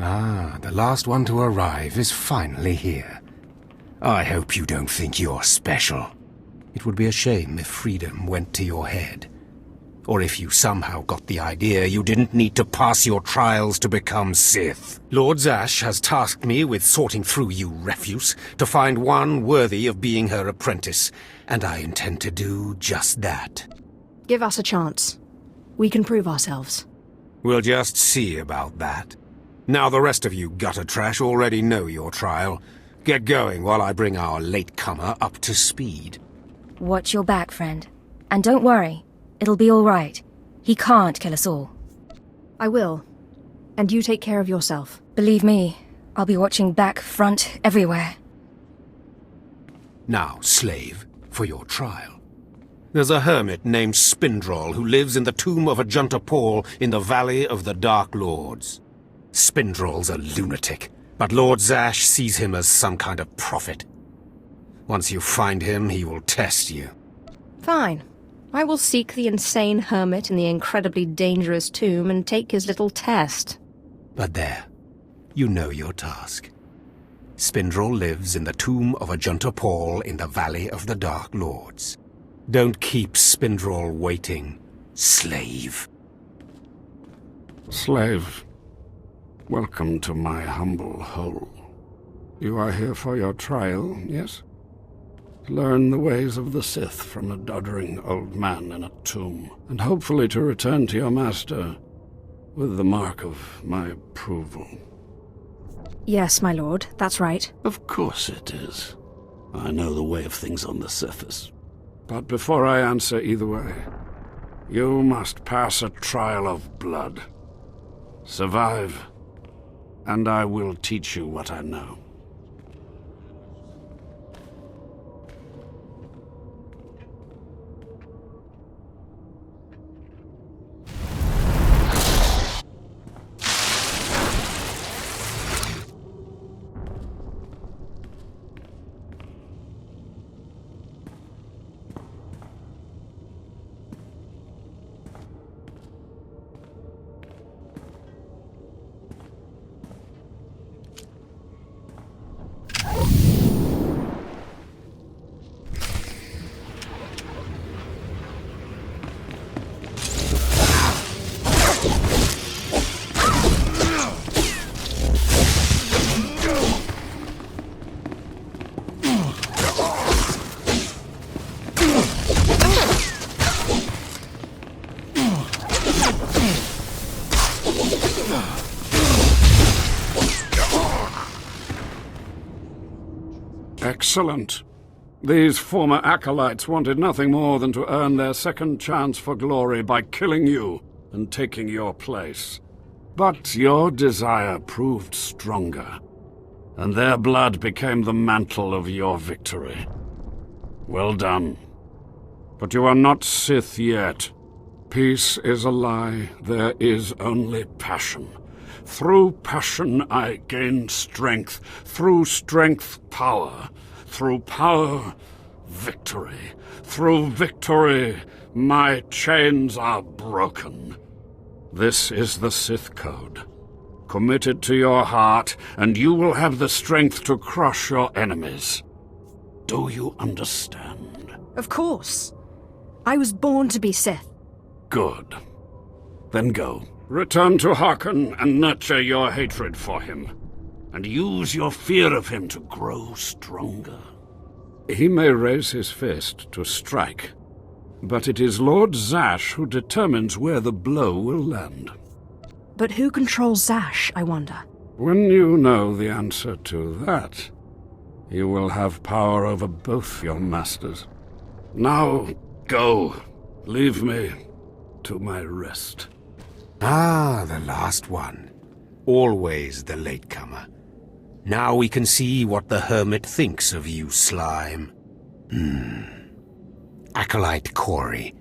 Ah, the last one to arrive is finally here. I hope you don't think you're special. It would be a shame if freedom went to your head. Or if you somehow got the idea you didn't need to pass your trials to become Sith. Lord Zash has tasked me with sorting through you refuse to find one worthy of being her apprentice, and I intend to do just that. Give us a chance. We can prove ourselves. We'll just see about that. Now the rest of you gutter trash already know your trial. Get going while I bring our latecomer up to speed. Watch your back, friend. And don't worry. It'll be all right. He can't kill us all. I will. And you take care of yourself. Believe me, I'll be watching back, front, everywhere. Now, slave, for your trial. There's a hermit named Spindrol who lives in the tomb of Ajunta Paul in the Valley of the Dark Lords. Spindrol's a lunatic, but Lord Zash sees him as some kind of prophet. Once you find him, he will test you. Fine. I will seek the insane hermit in the incredibly dangerous tomb and take his little test. But there, you know your task. Spindrol lives in the tomb of Ajunta Paul in the Valley of the Dark Lords. Don't keep Spindrol waiting, slave. Slave, welcome to my humble hole. You are here for your trial, yes? Learn the ways of the Sith from a doddering old man in a tomb, and hopefully to return to your master with the mark of my approval. Yes, my lord, that's right. Of course it is. I know the way of things on the surface. But before I answer either way, you must pass a trial of blood. Survive, and I will teach you what I know. Excellent. These former acolytes wanted nothing more than to earn their second chance for glory by killing you and taking your place. But your desire proved stronger, and their blood became the mantle of your victory. Well done. But you are not Sith yet. Peace is a lie. There is only passion. Through passion I gain strength. Through strength, power. Through power, victory. Through victory, my chains are broken. This is the Sith Code. Commit it to your heart, and you will have the strength to crush your enemies. Do you understand? Of course. I was born to be Sith. Good. Then go. Return to Harkon and nurture your hatred for him. And use your fear of him to grow stronger. He may raise his fist to strike, but it is Lord Zash who determines where the blow will land. But who controls Zash, I wonder? When you know the answer to that, you will have power over both your masters. Now, go. Leave me to my rest. Ah, the last one. Always the latecomer. Now we can see what the hermit thinks of you, slime. Acolyte Corey.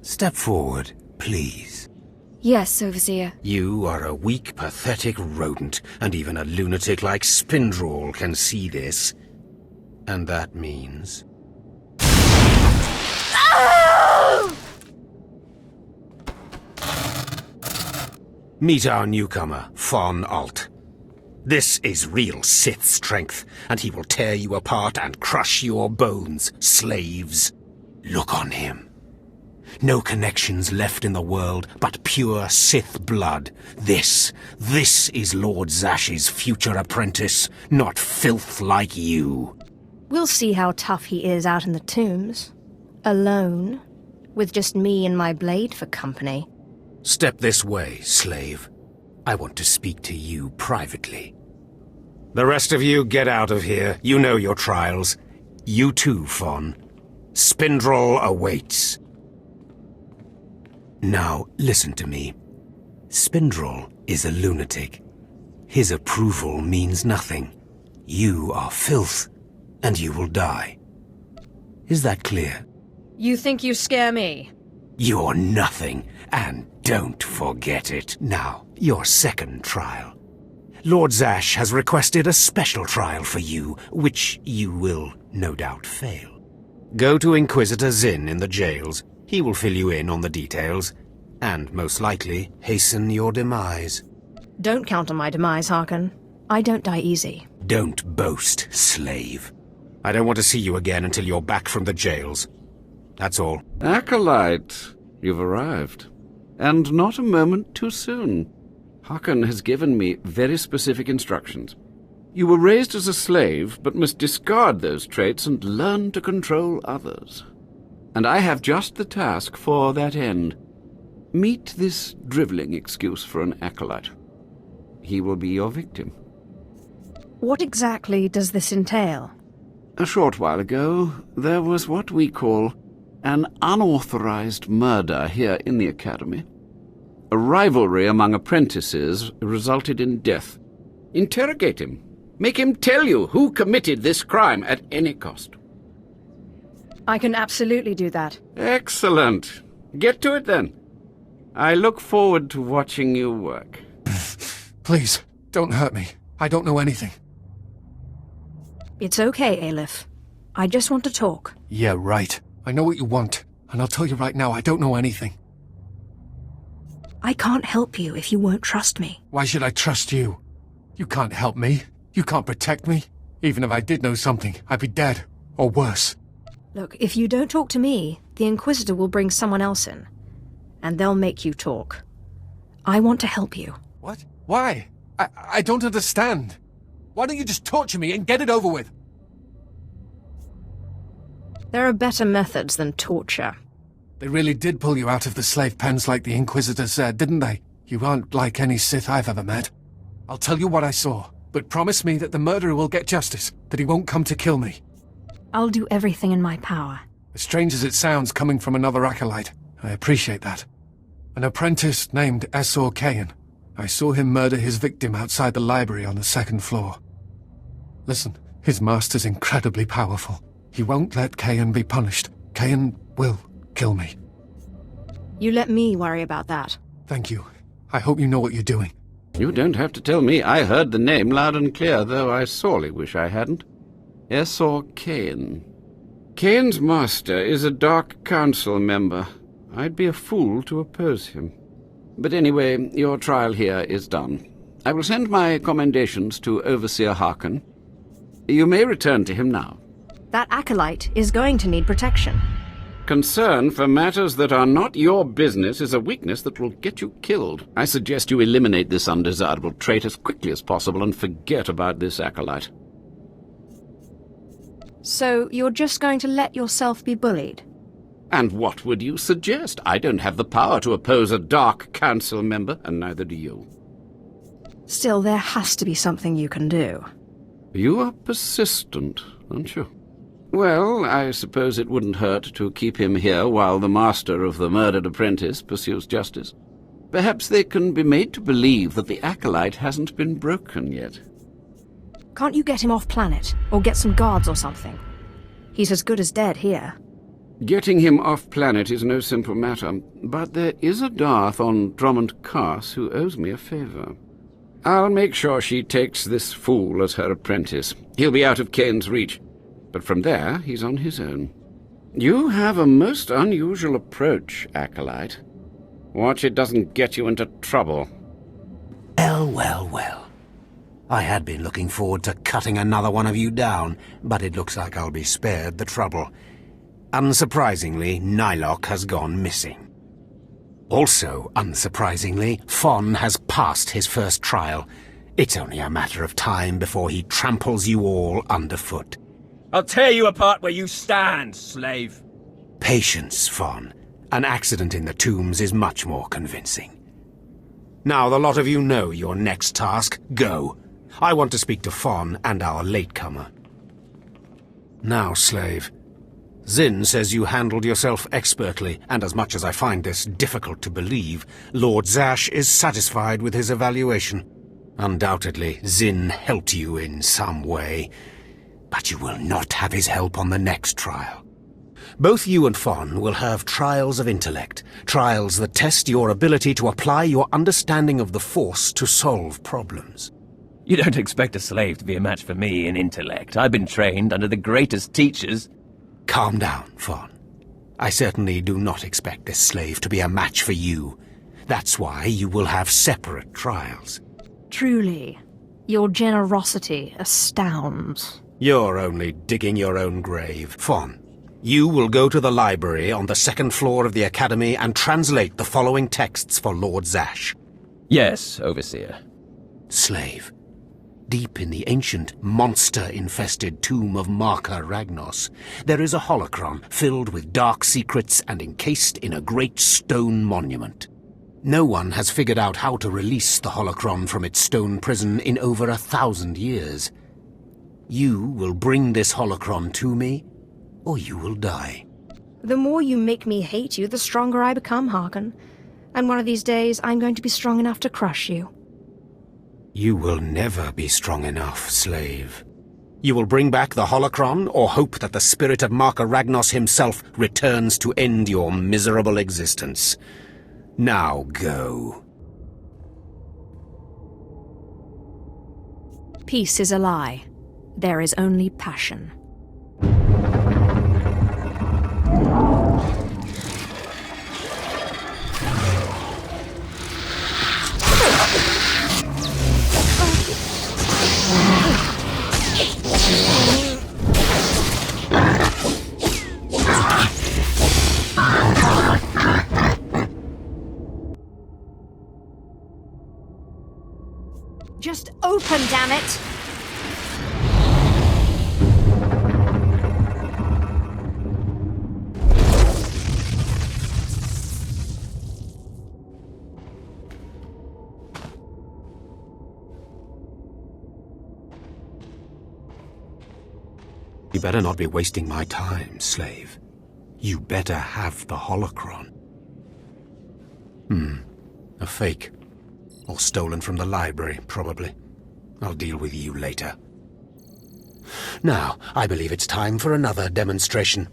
Step forward, please. Yes, Overseer. You are a weak, pathetic rodent, and even a lunatic like Spindrol can see this. And that means... Meet our newcomer, Von Alt. This is real Sith strength, and he will tear you apart and crush your bones, slaves. Look on him. No connections left in the world, but pure Sith blood. This is Lord Zash's future apprentice, not filth like you. We'll see how tough he is out in the tombs. Alone, with just me and my blade for company. Step this way, slave. I want to speak to you privately. The rest of you get out of here. You know your trials. You too, Fawn. Spindrel awaits. Now, listen to me. Spindrel is a lunatic. His approval means nothing. You are filth, and you will die. Is that clear? You think you scare me? You're nothing, and don't forget it. Now, your second trial. Lord Zash has requested a special trial for you, which you will no doubt fail. Go to Inquisitor Zin in the jails. He will fill you in on the details, and most likely hasten your demise. Don't count on my demise, Harkon. I don't die easy. Don't boast, slave. I don't want to see you again until you're back from the jails. That's all. Acolyte, you've arrived. And not a moment too soon. Harkon has given me very specific instructions. You were raised as a slave, but must discard those traits and learn to control others. And I have just the task for that end. Meet this drivelling excuse for an acolyte. He will be your victim. What exactly does this entail? A short while ago, there was what we call an unauthorized murder here in the Academy. A rivalry among apprentices resulted in death. Interrogate him. Make him tell you who committed this crime at any cost. I can absolutely do that. Excellent. Get to it then. I look forward to watching you work. Please, don't hurt me. I don't know anything. It's okay, Aleph. I just want to talk. Yeah, right. I know what you want, and I'll tell you right now, I don't know anything. I can't help you if you won't trust me. Why should I trust you? You can't help me. You can't protect me. Even if I did know something, I'd be dead. Or worse. Look, if you don't talk to me, the Inquisitor will bring someone else in. And they'll make you talk. I want to help you. What? Why? I don't understand. Why don't you just torture me and get it over with? There are better methods than torture. They really did pull you out of the slave pens like the Inquisitor said, didn't they? You aren't like any Sith I've ever met. I'll tell you what I saw, but promise me that the murderer will get justice, that he won't come to kill me. I'll do everything in my power. As strange as it sounds coming from another acolyte, I appreciate that. An apprentice named SWTOR Kayan. I saw him murder his victim outside the library on the second floor. Listen, his master's incredibly powerful. He won't let Kayan be punished. Kayan will kill me. You let me worry about that. Thank you. I hope you know what you're doing. You don't have to tell me. I heard the name loud and clear, though I sorely wish I hadn't. SWTOR Kayan. Kayan's master is a Dark Council member. I'd be a fool to oppose him. But anyway, your trial here is done. I will send my commendations to Overseer Harkon. You may return to him now. That acolyte is going to need protection. Concern for matters that are not your business is a weakness that will get you killed. I suggest you eliminate this undesirable trait as quickly as possible and forget about this acolyte. So you're just going to let yourself be bullied? And what would you suggest? I don't have the power to oppose a Dark Council member, and neither do you. Still, there has to be something you can do. You are persistent, aren't you? Well, I suppose it wouldn't hurt to keep him here while the master of the murdered apprentice pursues justice. Perhaps they can be made to believe that the acolyte hasn't been broken yet. Can't you get him off planet, or get some guards or something? He's as good as dead here. Getting him off planet is no simple matter, but there is a Darth on Drummond Cass who owes me a favor. I'll make sure she takes this fool as her apprentice. He'll be out of Kane's reach. But from there, he's on his own. You have a most unusual approach, Acolyte. Watch it doesn't get you into trouble. Well, well, well. I had been looking forward to cutting another one of you down, but it looks like I'll be spared the trouble. Unsurprisingly, Nylock has gone missing. Also, unsurprisingly, Fon has passed his first trial. It's only a matter of time before he tramples you all underfoot. I'll tear you apart where you stand, slave. Patience, Fon. An accident in the tombs is much more convincing. Now the lot of you know your next task. Go. I want to speak to Fon and our latecomer. Now, slave. Zin says you handled yourself expertly, and as much as I find this difficult to believe, Lord Zash is satisfied with his evaluation. Undoubtedly, Zin helped you in some way, but you will not have his help on the next trial. Both you and Fon will have trials of intellect, trials that test your ability to apply your understanding of the Force to solve problems. You don't expect a slave to be a match for me in intellect. I've been trained under the greatest teachers. Calm down, Fon. I certainly do not expect this slave to be a match for you. That's why you will have separate trials. Truly, your generosity astounds. You're only digging your own grave. Fon, you will go to the library on the second floor of the Academy and translate the following texts for Lord Zash. Yes, Overseer. Slave. Deep in the ancient, monster-infested tomb of Marka Ragnos, there is a holocron filled with dark secrets and encased in a great stone monument. No one has figured out how to release the holocron from its stone prison in over 1,000 years. You will bring this holocron to me, or you will die. The more you make me hate you, the stronger I become, Harkon. And one of these days, I'm going to be strong enough to crush you. You will never be strong enough, slave. You will bring back the holocron, or hope that the spirit of Marka Ragnos himself returns to end your miserable existence. Now go. Peace is a lie. There is only passion. Just open, damn it! You better not be wasting my time, slave. You better have the holocron. A fake. Or stolen from the library, probably. I'll deal with you later. Now, I believe it's time for another demonstration.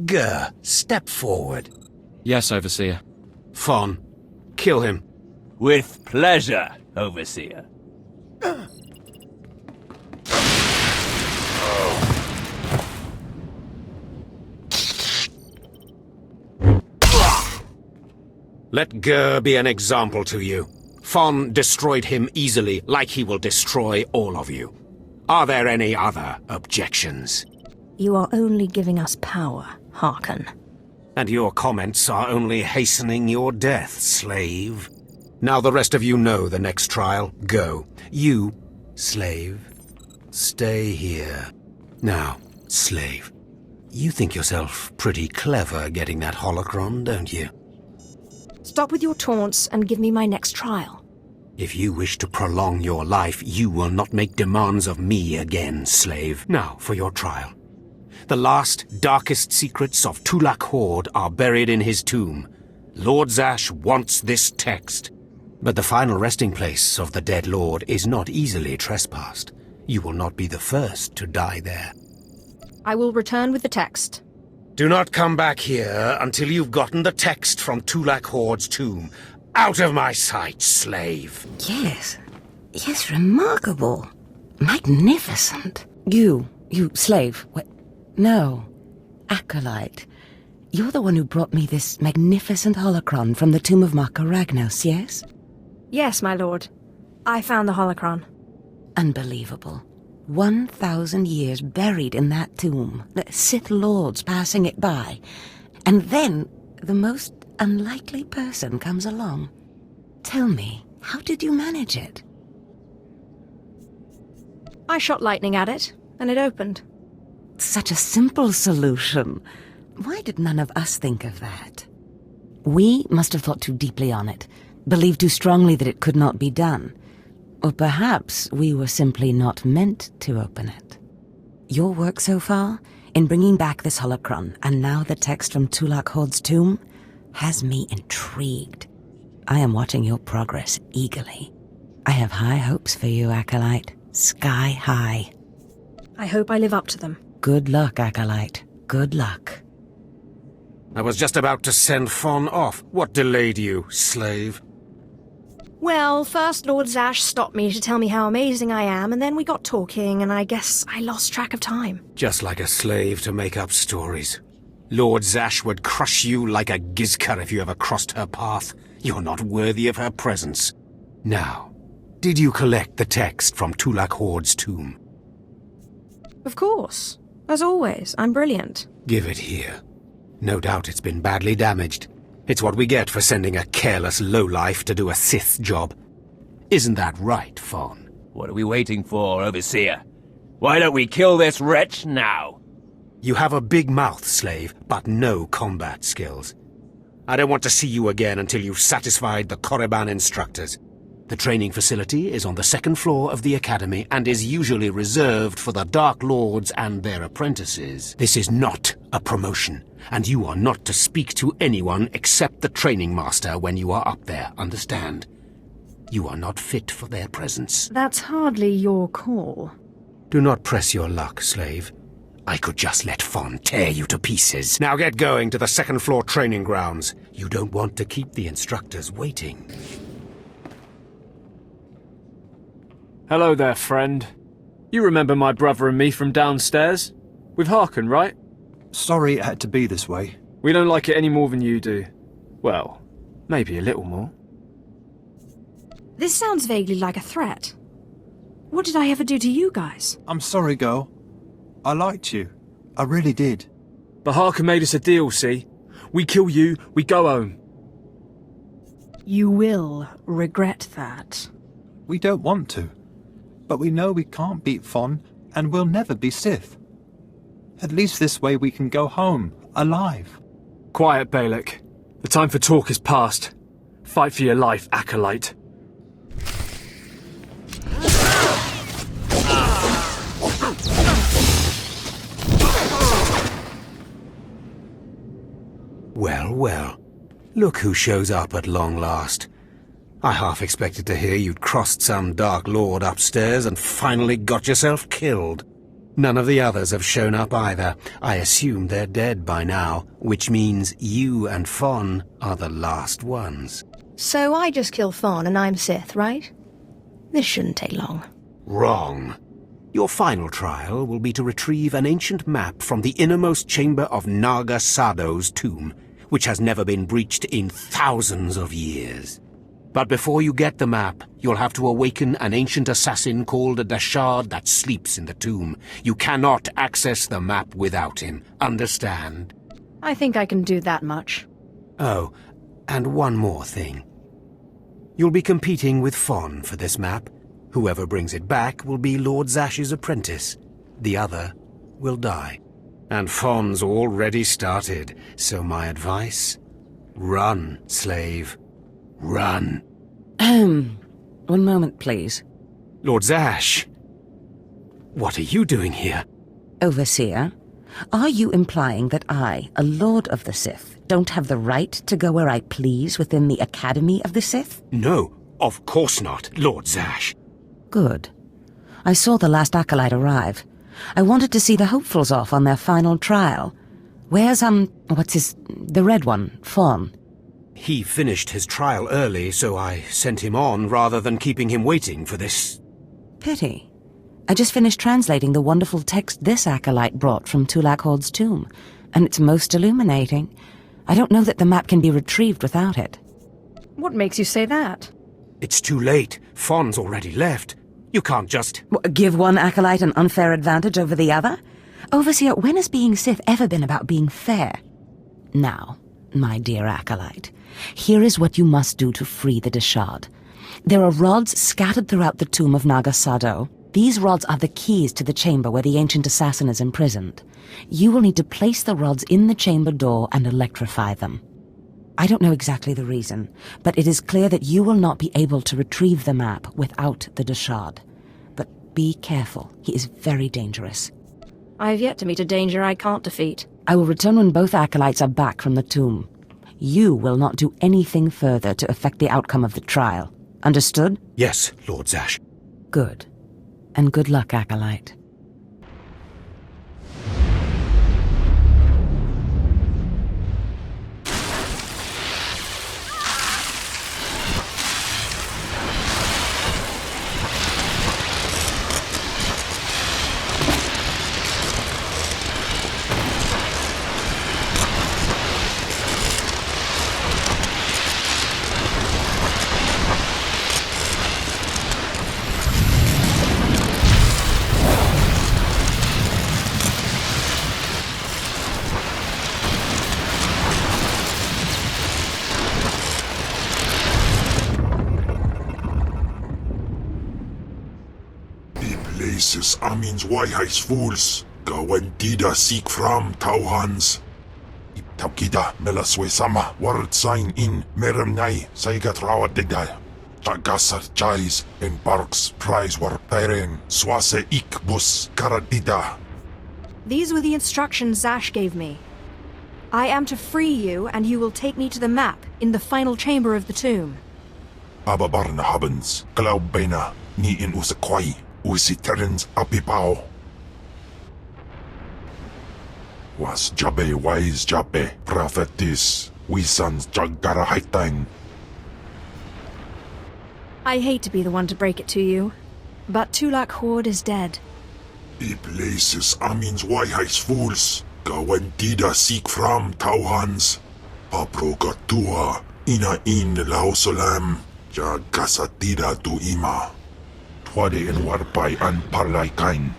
Gur, step forward. Yes, Overseer. Fon, kill him. With pleasure, Overseer. Let Gur be an example to you. Fon destroyed him easily, like he will destroy all of you. Are there any other objections? You are only giving us power, Harkon. And your comments are only hastening your death, slave. Now the rest of you know the next trial. Go. You, slave, stay here. Now, slave, you think yourself pretty clever getting that holocron, don't you? Stop with your taunts and give me my next trial. If you wish to prolong your life, you will not make demands of me again, slave. Now, for your trial. The last, darkest secrets of Tulak Horde are buried in his tomb. Lord Zash wants this text. But the final resting place of the dead lord is not easily trespassed. You will not be the first to die there. I will return with the text. Do not come back here until you've gotten the text from Tulak Horde's tomb. Out of my sight, slave! Yes, remarkable. Magnificent. You slave. No, acolyte. You're the one who brought me this magnificent holocron from the tomb of Marka Ragnos, yes? Yes, my lord. I found the holocron. Unbelievable. 1,000 years buried in that tomb, the Sith Lords passing it by, and then the most unlikely person comes along. Tell me, how did you manage it? I shot lightning at it, and it opened. Such a simple solution. Why did none of us think of that? We must have thought too deeply on it, believed too strongly that it could not be done. Or perhaps we were simply not meant to open it. Your work so far, in bringing back this holocron, and now the text from Tulak Hord's tomb, has me intrigued. I am watching your progress eagerly. I have high hopes for you, Acolyte. Sky high. I hope I live up to them. Good luck, Acolyte. Good luck. I was just about to send Fon off. What delayed you, slave? Well, first Lord Zash stopped me to tell me how amazing I am, and then we got talking, and I guess I lost track of time. Just like a slave to make up stories. Lord Zash would crush you like a gizka if you ever crossed her path. You're not worthy of her presence. Now, did you collect the text from Tulak Hord's tomb? Of course. As always, I'm brilliant. Give it here. No doubt it's been badly damaged. It's what we get for sending a careless lowlife to do a Sith job. Isn't that right, Fon? What are we waiting for, Overseer? Why don't we kill this wretch now? You have a big mouth, slave, but no combat skills. I don't want to see you again until you've satisfied the Korriban instructors. The training facility is on the second floor of the academy and is usually reserved for the Dark Lords and their apprentices. This is not a promotion, and you are not to speak to anyone except the training master when you are up there, understand? You are not fit for their presence. That's hardly your call. Do not press your luck, slave. I could just let Fon tear you to pieces. Now get going to the second floor training grounds. You don't want to keep the instructors waiting. Hello there, friend. You remember my brother and me from downstairs? With Harkon, right? Sorry it had to be this way. We don't like it any more than you do. Well, maybe a little more. This sounds vaguely like a threat. What did I ever do to you guys? I'm sorry, girl. I liked you. I really did. But Harkon made us a deal, see? We kill you, we go home. You will regret that. We don't want to. But we know we can't beat Fon, and we'll never be Sith. At least this way we can go home, alive. Quiet, Balak. The time for talk is past. Fight for your life, Acolyte. Well, well. Look who shows up at long last. I half expected to hear you'd crossed some Dark Lord upstairs and finally got yourself killed. None of the others have shown up either. I assume they're dead by now, which means you and Fon are the last ones. So I just kill Fon and I'm Sith, right? This shouldn't take long. Wrong. Your final trial will be to retrieve an ancient map from the innermost chamber of Naga Sado's tomb, which has never been breached in thousands of years. But before you get the map, you'll have to awaken an ancient assassin called a Dashard that sleeps in the tomb. You cannot access the map without him, understand? I think I can do that much. Oh, and one more thing. You'll be competing with Fon for this map. Whoever brings it back will be Lord Zash's apprentice. The other will die. And Fon's already started, so my advice? Run, slave. Run. One moment, please. Lord Zash! What are you doing here? Overseer, are you implying that I, a Lord of the Sith, don't have the right to go where I please within the Academy of the Sith? No, of course not, Lord Zash. Good. I saw the last Acolyte arrive. I wanted to see the hopefuls off on their final trial. Where's, the red one, Fon? He finished his trial early, so I sent him on rather than keeping him waiting for this. Pity. I just finished translating the wonderful text this Acolyte brought from Tulak Hord's tomb, and it's most illuminating. I don't know that the map can be retrieved without it. What makes you say that? It's too late. Fon's already left. You can't just... Give one acolyte an unfair advantage over the other? Overseer, when has being Sith ever been about being fair? Now, my dear acolyte, here is what you must do to free the Deshard. There are rods scattered throughout the tomb of Naga Sadow. These rods are the keys to the chamber where the ancient assassin is imprisoned. You will need to place the rods in the chamber door and electrify them. I don't know exactly the reason, but it is clear that you will not be able to retrieve the map without the Deshard. But be careful, he is very dangerous. I have yet to meet a danger I can't defeat. I will return when both acolytes are back from the tomb. You will not do anything further to affect the outcome of the trial. Understood? Yes, Lord Zash. Good. And good luck, acolyte. Places Amin's Waiheis fools, Gawentida seek from Tauhans. Iptakida Melaswe Sama, word sign in Meremnai, Saigatrawa Degdal. Tagasar Chais, and Parks Prize war Peren, Swase Ikbus Karadida. These were the instructions Zash gave me. I am to free you, and you will take me to the map in the final chamber of the tomb. Ababarna Habens, Glaubena, Ni in Usakwai. Usi Terens Apipao. Was Jabe wise Jabe, prophetess, Wisans Jagara Haitain. I hate to be the one to break it to you, but Tulak Horde is dead. The places Amin's Waiheis fools, Gawentida seek from Tauhans. Paprogatua, ina in Lausolam, Jagasatida tu ima. Wade and Warpai and Parlay Kain.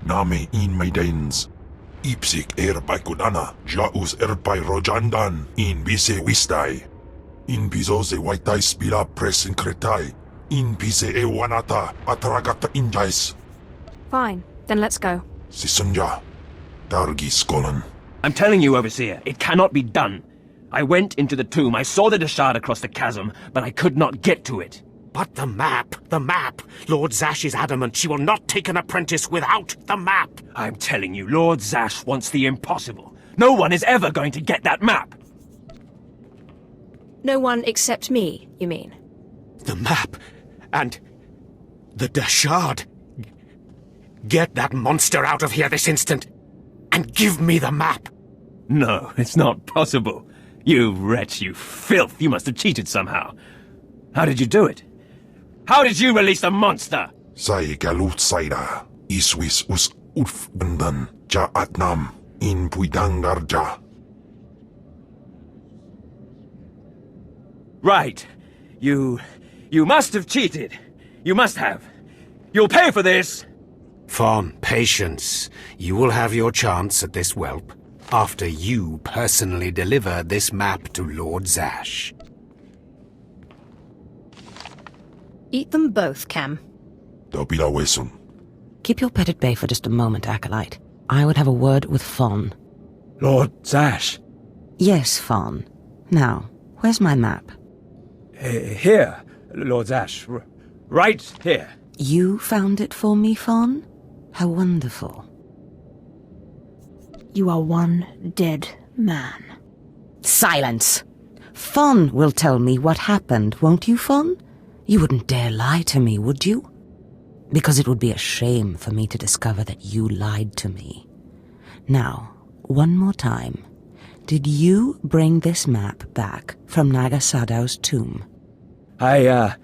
Name in Maidens. Ipsik erpai kudana, jaus erpai rojandan, in bise wistai. In bizoze waitai spila presen kretai, in bise e wanata, atragata injais. Fine, then let's go. Sisunja, Dargi Skolan. I'm telling you, Overseer, it cannot be done. I went into the tomb, I saw the Deshard across the chasm, but I could not get to it. But the map! Lord Zash is adamant she will not take an apprentice without the map! I'm telling you, Lord Zash wants the impossible. No one is ever going to get that map! No one except me, you mean? The map, and the Deshard. Get that monster out of here this instant, and give me the map! No, it's not possible. You wretch, you filth, you must have cheated somehow. How did you do it? How did you release the monster? Sai galut saida, iswis us urf bandan, ja atnam, in puidangarja. Right. You must have cheated. You must have. You'll pay for this! Fawn, patience. You will have your chance at this whelp, after you personally deliver this map to Lord Zash. Eat them both, Cam. Keep your pet at bay for just a moment, Acolyte. I would have a word with Fawn. Lord Zash? Yes, Fawn. Now, where's my map? Here, Lord Zash. Right here. You found it for me, Fawn? How wonderful. You are one dead man. Silence! Fawn will tell me what happened, won't you, Fawn? You wouldn't dare lie to me, would you? Because it would be a shame for me to discover that you lied to me. Now, one more time. Did you bring this map back from Nagasadow's tomb? No.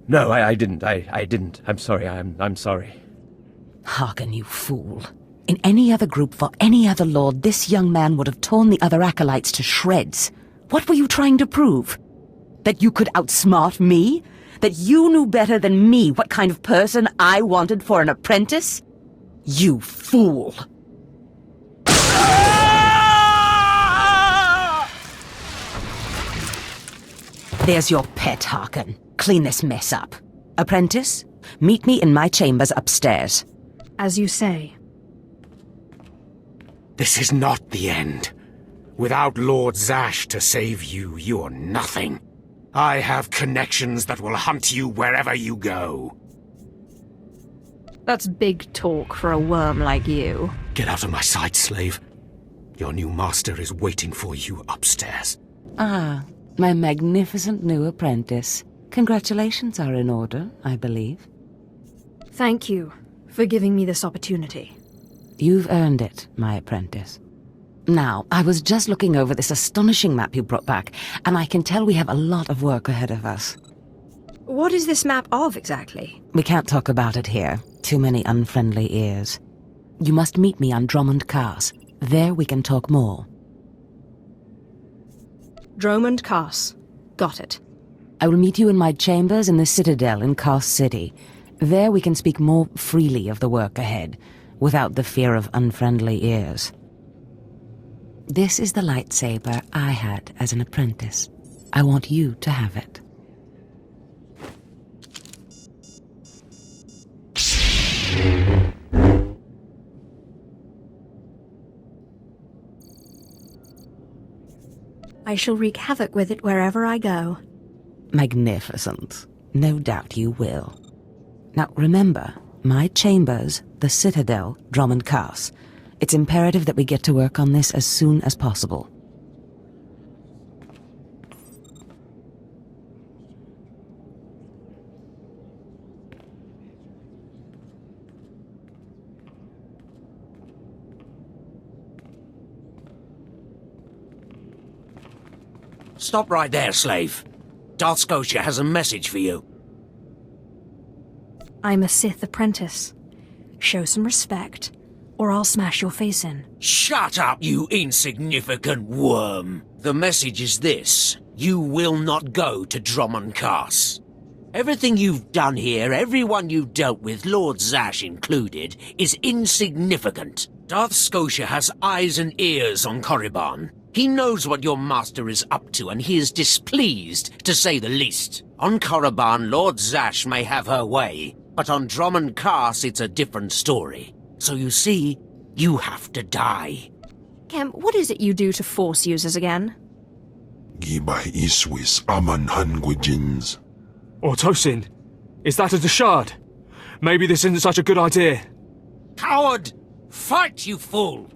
No, I didn't. I didn't. I'm sorry. I'm sorry. Hearken, you fool. In any other group for any other lord, this young man would have torn the other acolytes to shreds. What were you trying to prove? That you could outsmart me? That you knew better than me what kind of person I wanted for an apprentice? You fool! There's your pet, Harkin. Clean this mess up. Apprentice, meet me in my chambers upstairs. As you say. This is not the end. Without Lord Zash to save you, you're nothing. I have connections that will hunt you wherever you go. That's big talk for a worm like you. Get out of my sight, slave. Your new master is waiting for you upstairs. Ah, my magnificent new apprentice. Congratulations are in order, I believe. Thank you for giving me this opportunity. You've earned it, my apprentice. Now, I was just looking over this astonishing map you brought back, and I can tell we have a lot of work ahead of us. What is this map of, exactly? We can't talk about it here. Too many unfriendly ears. You must meet me on Drummond Cars. There we can talk more. Drummond Cars. Got it. I will meet you in my chambers in the Citadel in Cars City. There we can speak more freely of the work ahead, without the fear of unfriendly ears. This is the lightsaber I had as an apprentice. I want you to have it. I shall wreak havoc with it wherever I go. Magnificent. No doubt you will. Now remember, my chambers, the Citadel, Drummond Cars. It's imperative that we get to work on this as soon as possible. Stop right there, slave. Darth Scotia has a message for you. I'm a Sith apprentice. Show some respect, or I'll smash your face in. Shut up, you insignificant worm. The message is this. You will not go to Drummond Cars. Everything you've done here, everyone you've dealt with, Lord Zash included, is insignificant. Darth Scotia has eyes and ears on Korriban. He knows what your master is up to, and he is displeased, to say the least. On Korriban, Lord Zash may have her way, but on Drummond Cars, it's a different story. So you see, you have to die. Kem, what is it you do to Force users again? Gibay iswis aman hangwejins. Tosin, is that a Deshard? Maybe this isn't such a good idea. Coward! Fight, you fool!